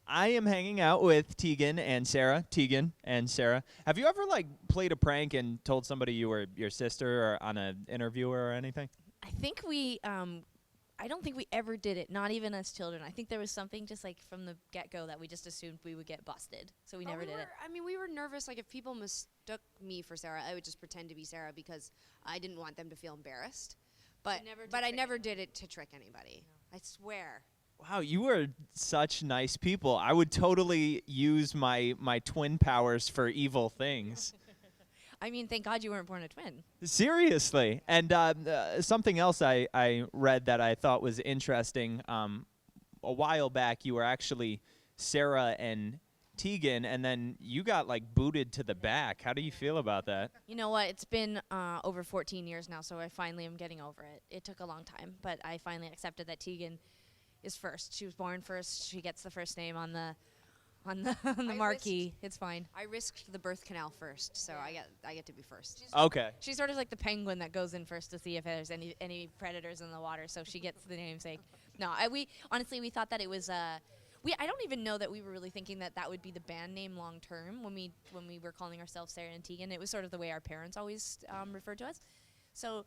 I am hanging out with Tegan and Sara. Tegan and Sara. Have you ever like played a prank and told somebody you were your sister or on an interview or anything? I think I don't think we ever did it, not even as children. I think there was something just like from the get-go that we just assumed we would get busted, so we But never we did were, it. I mean, we were nervous. Like, if people mistook me for Sarah, I would just pretend to be Sarah because I didn't want them to feel embarrassed. But I never did it to trick anybody. No. I swear. Wow, you were such nice people. I would totally use my twin powers for evil things. I mean, thank God you weren't born a twin. Seriously. And something else I read that I thought was interesting. A while back, you were actually Sara and Tegan, and then you got like booted to the back. How do you feel about that? You know what? It's been over 14 years now, so I finally am getting over it. It took a long time, but I finally accepted that Tegan is first. She was born first. She gets the first name on the on the marquee. It's fine. I risked the birth canal first, so I get to be first. Okay. She's sort of like the penguin that goes in first to see if there's any predators in the water, so she gets the namesake. No, we honestly we thought that it was I don't even know that we were really thinking that that would be the band name long term when we were calling ourselves Sara and Tegan. It was sort of the way our parents always referred to us. So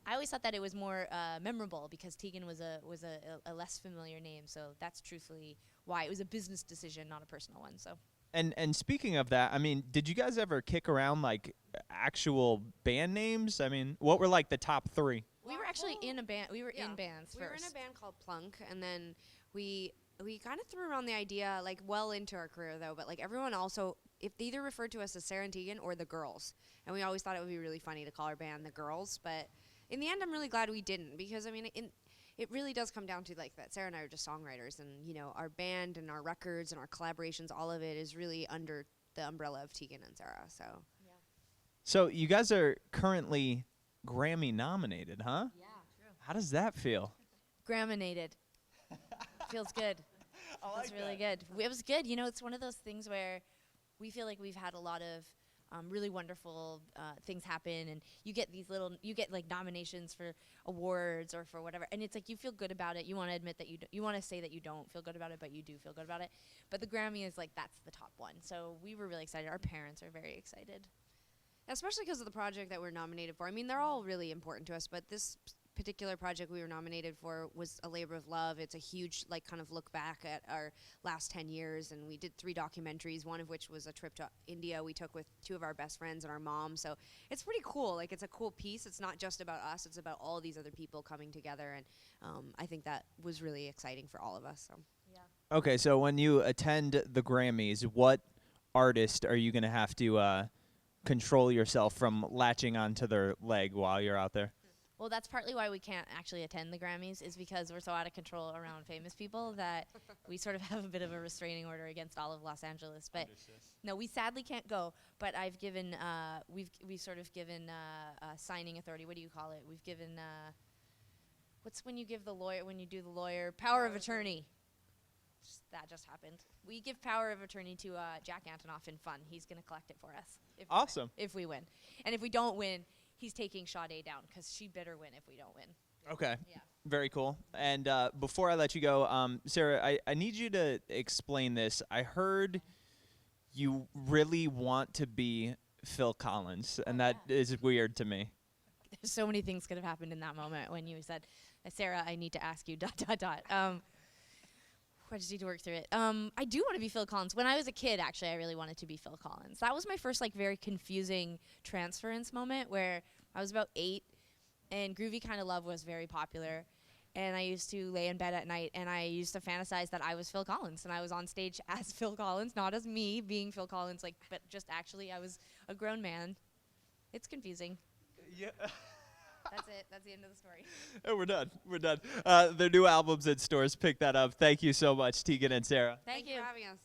I always thought that it was more memorable because Tegan was a less familiar name. So that's truthfully why it was a business decision, not a personal one. So. And speaking of that, I mean, did you guys ever kick around like actual band names? I mean, what were like the top 3? We were actually in a band. We were in bands first. We were in a band called Plunk, and then we kind of threw around the idea, like, well into our career, though, but, like, everyone also, if they either referred to us as Sara and Tegan or the Girls, and we always thought it would be really funny to call our band the Girls, but in the end, I'm really glad we didn't, because, I mean, it really does come down to, like, that Sara and I are just songwriters, and, you know, our band and our records and our collaborations, all of it is really under the umbrella of Tegan and Sara, so. Yeah. So you guys are currently Grammy nominated, huh? Yeah, true. How does that feel? Graminated. Feels good. Feels really good. It was good. You know, it's one of those things where we feel like we've had a lot of really wonderful things happen, and you get like nominations for awards or for whatever, and it's like you feel good about it. You want to admit that you want to say that you don't feel good about it, but you do feel good about it. But the Grammy is like that's the top one. So we were really excited. Our parents are very excited. Especially because of the project that we're nominated for. I mean, they're all really important to us, but this particular project we were nominated for was a labor of love. It's a huge, like, kind of look back at our last 10 years, and we did 3 documentaries, one of which was a trip to India we took with 2 of our best friends and our mom. So it's pretty cool. Like, it's a cool piece. It's not just about us. It's about all these other people coming together, and I think that was really exciting for all of us. So. Yeah. Okay, so when you attend the Grammys, what artist are you going to have to control yourself from latching onto their leg while you're out there? Well, that's partly why we can't actually attend the Grammys is because we're so out of control around famous people that we sort of have a bit of a restraining order against all of Los Angeles. But no, we sadly can't go. But I've given we've sort of given signing authority. What do you call it? We've given what's when you give the lawyer when you do the lawyer power of attorney. That just happened. We give power of attorney to Jack Antonoff in Fun. He's going to collect it for us. Awesome. If we win. And if we don't win, he's taking Sade down because she better win if we don't win. Okay. Yeah. Very cool. And before I let you go, Sara, I need you to explain this. I heard you really want to be Phil Collins, and that is weird to me. There's so many things could have happened in that moment when you said, Sara, I need to ask you, ... I just need to work through it. I do want to be Phil Collins. When I was a kid, actually, I really wanted to be Phil Collins. That was my first, like, very confusing transference moment where I was about 8, and Groovy Kinda Love was very popular. And I used to lay in bed at night, and I used to fantasize that I was Phil Collins. And I was on stage as Phil Collins, not as me being Phil Collins, like, but just actually I was a grown man. It's confusing. Yeah. That's it. That's the end of the story. Oh, we're done. We're done. Their new album's in stores. Pick that up. Thank you so much, Tegan and Sara. Thank you for having us.